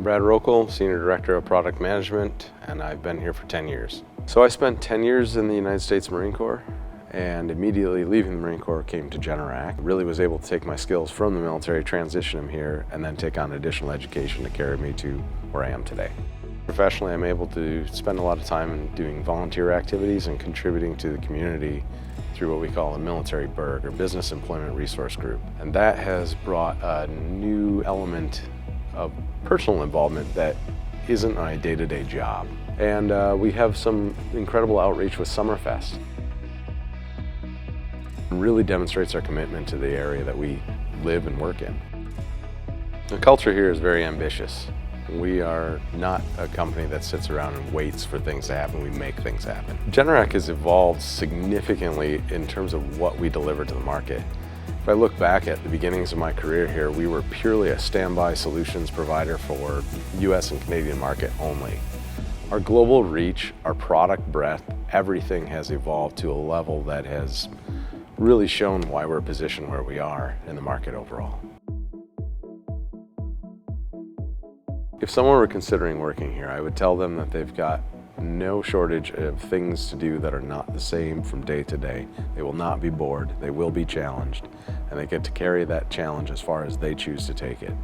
Brad Rokel, Senior Director of Product Management, and I've been here for 10 years. So I spent 10 years in the United States Marine Corps, and immediately leaving the Marine Corps came to Generac. Really was able to take my skills from the military, transition them here, and then take on additional education to carry me to where I am today. Professionally, I'm able to spend a lot of time doing volunteer activities and contributing to the community through what we call a military BERG, or Business Employment Resource Group. And that has brought a new element of personal involvement that isn't a day-to-day job. And we have some incredible outreach with Summerfest. It really demonstrates our commitment to the area that we live and work in. The culture here is very ambitious. We are not a company that sits around and waits for things to happen. We make things happen. Generac has evolved significantly in terms of what we deliver to the market. If I look back at the beginnings of my career here, we were purely a standby solutions provider for US and Canadian market only. Our global reach, our product breadth, everything has evolved to a level that has really shown why we're positioned where we are in the market overall. If someone were considering working here, I would tell them that they've got no shortage of things to do that are not the same from day to day. They will not be bored, they will be challenged, and they get to carry that challenge as far as they choose to take it.